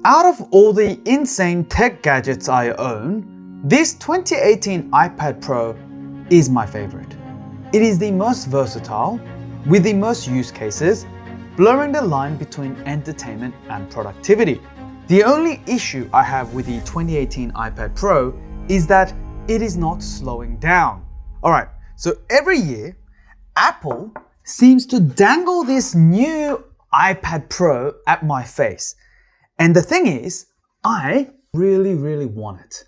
Out of all the insane tech gadgets I own, this 2018 iPad Pro is my favorite. It is the most versatile, with the most use cases, blurring the line between entertainment and productivity. The only issue I have with the 2018 iPad Pro is that it is not slowing down. Alright, so every year, Apple seems to dangle this new iPad Pro at my face. And the thing is, I really want it.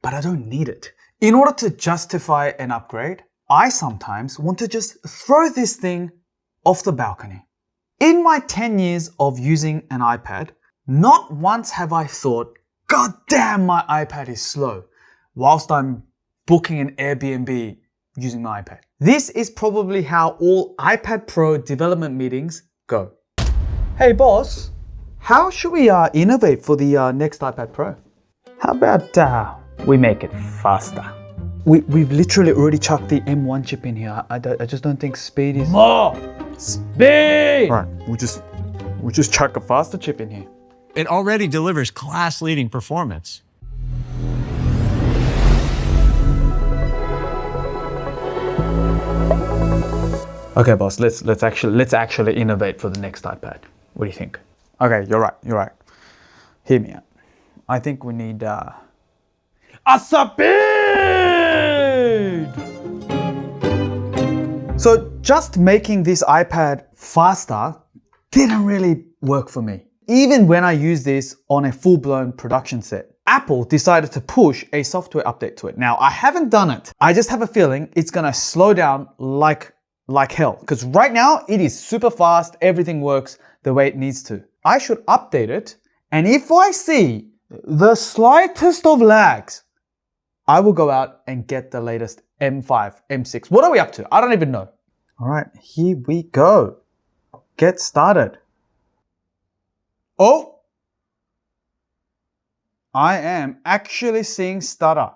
But I don't need it. In order to justify an upgrade, I sometimes want to just throw this thing off the balcony. In my 10 years of using an iPad, not once have I thought, God damn, my iPad is slow, whilst I'm booking an Airbnb using my iPad. This is probably how all iPad Pro development meetings go. Hey boss, how should we innovate for the next iPad Pro? How about we make it faster? We've literally already chucked the M1 chip in here. I just don't think speed is... More speed! Right, we'll just chuck a faster chip in here. It already delivers class-leading performance. Okay, boss, let's actually innovate for the next iPad. What do you think? Okay, you're right. Hear me out. I think we need a speed! So just making this iPad faster didn't really work for me. Even when I use this on a full-blown production set, Apple decided to push a software update to it. Now, I haven't done it. I just have a feeling it's gonna slow down like hell. Because right now, it is super fast. Everything works the way it needs to. I should update it. And if I see the slightest of lags, I will go out and get the latest M5, M6. What are we up to? I don't even know. All right, here we go. Get started. Oh, I am actually seeing stutter.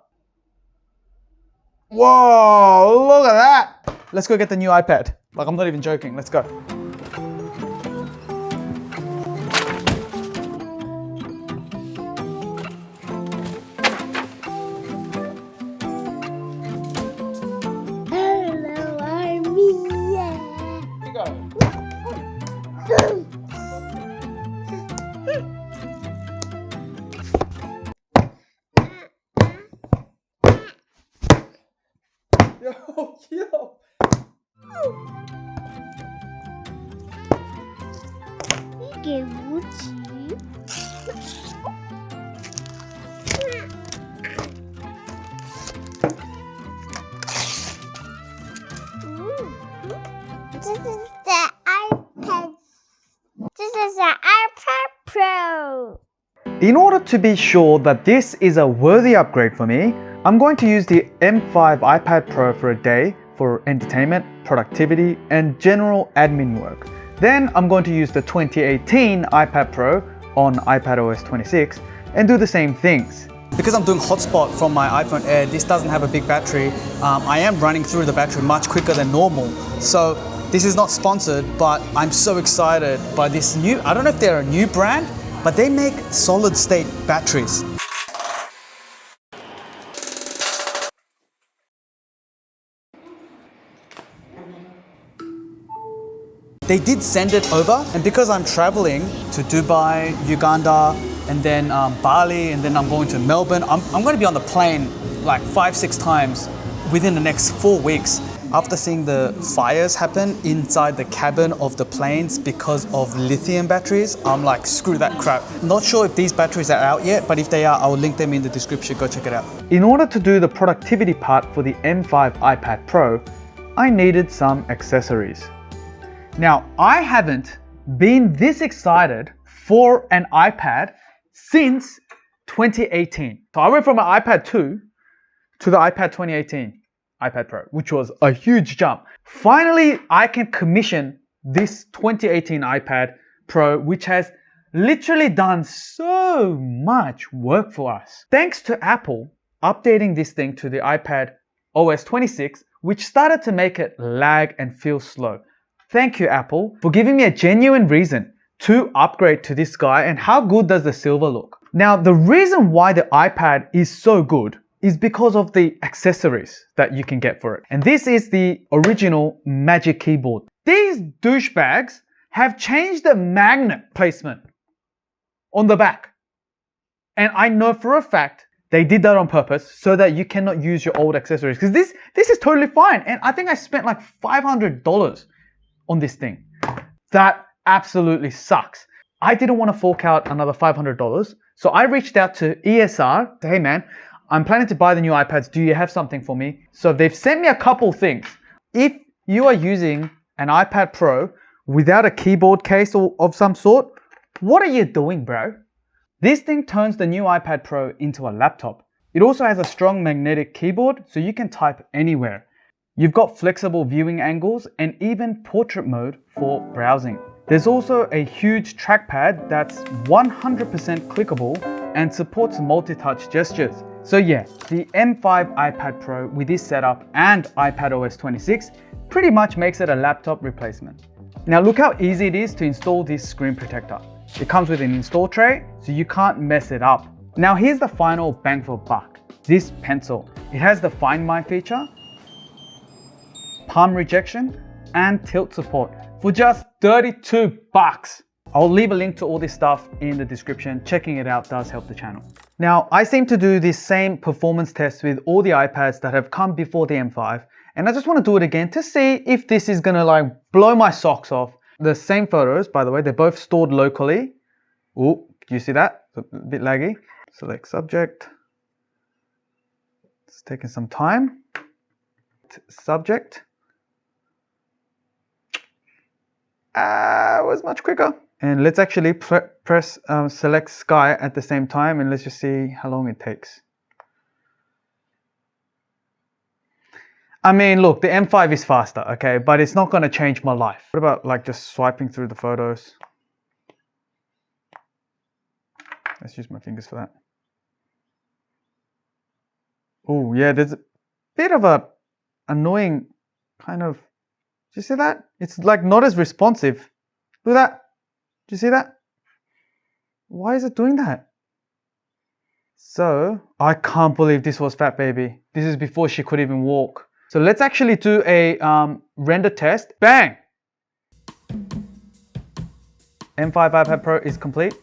Whoa, look at that. Let's go get the new iPad. Like, I'm not even joking. Let's go. Hello, I'm Mia. Here you go. Yo. 이게 뭐지? This is the iPad. This is the iPad Pro. In order to be sure that this is a worthy upgrade for me, I'm going to use the M5 iPad Pro for a day for entertainment, productivity, and general admin work. Then I'm going to use the 2018 iPad Pro on iPadOS 26 and do the same things. Because I'm doing hotspot from my iPhone Air, this doesn't have a big battery. I am running through the battery much quicker than normal. So this is not sponsored, but I'm so excited by this new, I don't know if they're a new brand, but they make solid state batteries. They did send it over, and because I'm traveling to Dubai, Uganda, and then Bali, and then I'm going to Melbourne, I'm going to be on the plane like 5-6 times within the next 4 weeks. After seeing the fires happen inside the cabin of the planes because of lithium batteries, I'm like, screw that crap. Not sure if these batteries are out yet, but if they are, I'll link them in the description, go check it out. In order to do the productivity part for the M5 iPad Pro, I needed some accessories. Now, I haven't been this excited for an iPad since 2018. So I went from an iPad 2 to the iPad 2018 iPad Pro, which was a huge jump. Finally, I can commission this 2018 iPad Pro, which has literally done so much work for us. Thanks to Apple updating this thing to the iPad OS 26, which started to make it lag and feel slow. Thank you, Apple, for giving me a genuine reason to upgrade to this guy, and how good does the silver look? Now, the reason why the iPad is so good is because of the accessories that you can get for it. And this is the original Magic Keyboard. These douchebags have changed the magnet placement on the back. And I know for a fact they did that on purpose so that you cannot use your old accessories. Because this is totally fine. And I think I spent like $500 on this thing. That absolutely sucks. I didn't want to fork out another $500. So I reached out to ESR. Hey man, I'm planning to buy the new iPads. Do you have something for me? So they've sent me a couple things. If you are using an iPad Pro without a keyboard case or of some sort, what are you doing, bro? This thing turns the new iPad Pro into a laptop. It also has a strong magnetic keyboard, so you can type anywhere. You've got flexible viewing angles and even portrait mode for browsing. There's also a huge trackpad that's 100% clickable and supports multi-touch gestures. So yeah, the M5 iPad Pro with this setup and iPadOS 26 pretty much makes it a laptop replacement. Now look how easy it is to install this screen protector. It comes with an install tray, so you can't mess it up. Now here's the final bang for buck. This pencil. It has the Find My feature, palm rejection, and tilt support for just 32 bucks. I'll leave a link to all this stuff in the description. Checking it out does help the channel. Now, I seem to do this same performance test with all the iPads that have come before the M5, and I just want to do it again to see if this is gonna like blow my socks off. The same photos, by the way, they're both stored locally. Oh, do you see that? It's a bit laggy. Select subject. It's taking some time. Subject. It was much quicker. And let's actually press select sky at the same time, and let's just see how long it takes. I mean, look, the M5 is faster, okay, but it's not going to change my life. What about like just swiping through the photos? Let's use my fingers for that. Oh yeah, there's a bit of a annoying kind of, do you see that? It's like not as responsive. Look at that. Do you see that? Why is it doing that? So, I can't believe this was Fat Baby. This is before she could even walk. So let's actually do a render test. Bang! M5 iPad Pro is complete.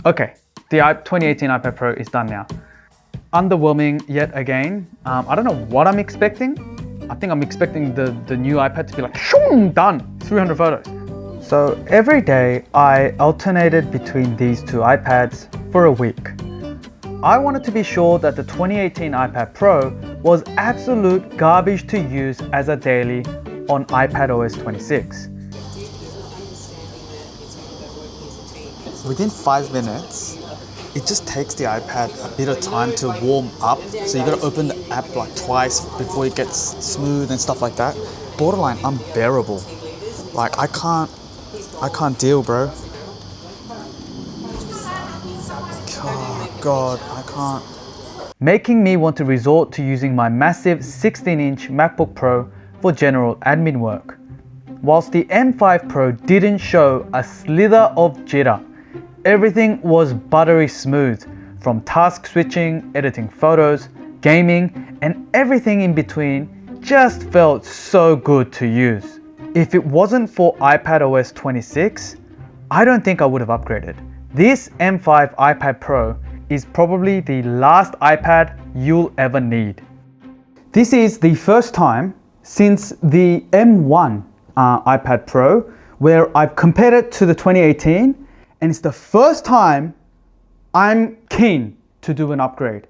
Okay, the 2018 iPad Pro is done now. Underwhelming yet again. I don't know what I'm expecting. I think I'm expecting the new iPad to be like, shoom, done, 300 photos. So every day I alternated between these two iPads for a week. I wanted to be sure that the 2018 iPad Pro was absolute garbage to use as a daily on iPadOS 26. Within 5 minutes, it just takes the iPad a bit of time to warm up. So you gotta open the app like twice before it gets smooth and stuff like that. Borderline unbearable. Like I can't deal, bro. Oh God, I can't. Making me want to resort to using my massive 16-inch MacBook Pro for general admin work. Whilst the M5 Pro didn't show a slither of jitter, everything was buttery smooth, from task switching, editing photos, gaming, and everything in between just felt so good to use. If it wasn't for iPadOS 26, I don't think I would have upgraded. This M5 iPad Pro is probably the last iPad you'll ever need. This is the first time since the M1 iPad Pro where I've compared it to the 2018, and it's the first time I'm keen to do an upgrade.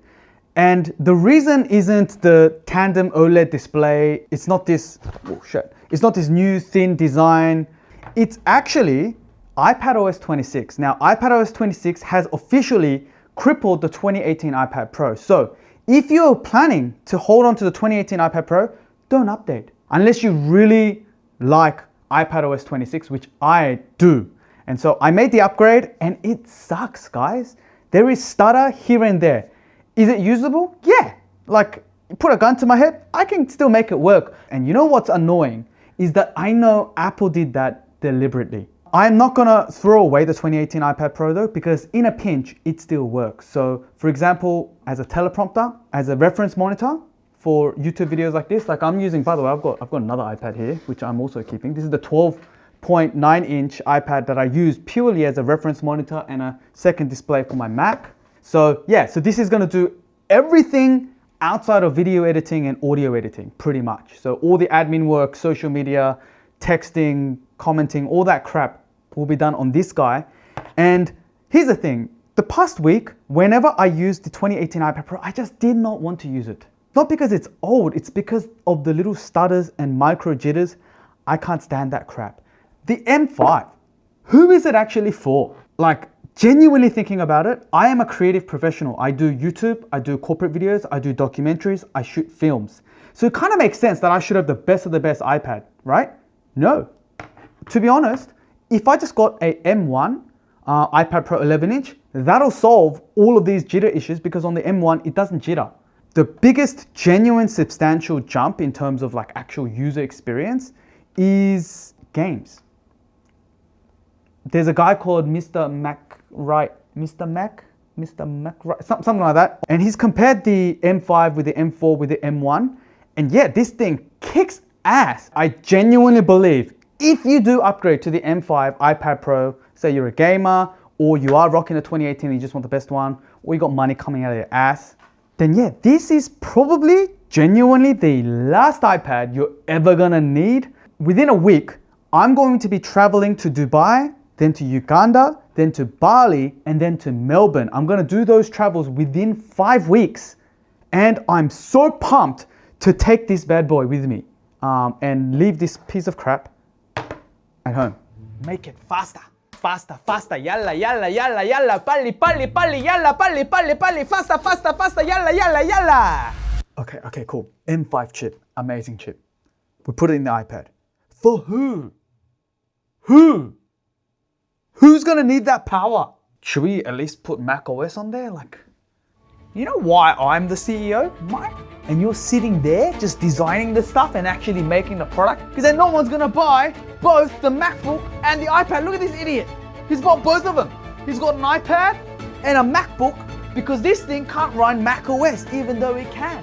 And the reason isn't the tandem OLED display, it's not this new thin design, it's actually iPadOS 26. Now iPadOS 26 has officially crippled the 2018 iPad Pro. So if you're planning to hold on to the 2018 iPad Pro, don't update. Unless you really like iPadOS 26, which I do. And so I made the upgrade and it sucks, guys. There is stutter here and there. Is it usable? Yeah. Like, put a gun to my head, I can still make it work. And you know what's annoying is that I know Apple did that deliberately. I'm not gonna throw away the 2018 iPad Pro though, because in a pinch, it still works. So for example, as a teleprompter, as a reference monitor for YouTube videos like this, like I'm using, by the way, I've got another iPad here, which I'm also keeping. This is the 12.9-inch iPad that I use purely as a reference monitor and a second display for my Mac. So yeah, so this is gonna do everything outside of video editing and audio editing, pretty much. So all the admin work, social media, texting, commenting, all that crap will be done on this guy. And here's the thing, the past week, whenever I used the 2018 iPad Pro, I just did not want to use it. Not because it's old, it's because of the little stutters and micro jitters. I can't stand that crap. The M5, who is it actually for? Like, genuinely thinking about it, I am a creative professional. I do YouTube, I do corporate videos, I do documentaries, I shoot films. So it kind of makes sense that I should have the best of the best iPad, right? No. To be honest, if I just got a M1 iPad Pro 11-inch, that'll solve all of these jitter issues because on the M1, it doesn't jitter. The biggest genuine substantial jump in terms of like actual user experience is games. There's a guy called Mr. MacWright, something like that. And he's compared the M5 with the M4 with the M1. And yeah, this thing kicks ass. I genuinely believe if you do upgrade to the M5 iPad Pro, say you're a gamer, or you are rocking a 2018 and you just want the best one, or you got money coming out of your ass, then yeah, this is probably genuinely the last iPad you're ever gonna need. Within a week, I'm going to be traveling to Dubai, then to Uganda, then to Bali, and then to Melbourne. I'm gonna do those travels within 5 weeks. And I'm so pumped to take this bad boy with me and leave this piece of crap at home. Make it faster, faster, faster, yalla, yalla, yalla, yalla, pali, pali, pali, yalla, pali, pali, pali, faster, faster, faster, yalla, yalla, yalla. Okay, cool. M5 chip, amazing chip. We put it in the iPad. For who? Who's gonna need that power? Should we at least put Mac OS on there? Like, you know why I'm the CEO, Mike? And you're sitting there just designing the stuff and actually making the product? Because then no one's gonna buy both the MacBook and the iPad. Look at this idiot. He's bought both of them. He's got an iPad and a MacBook because this thing can't run Mac OS, even though it can.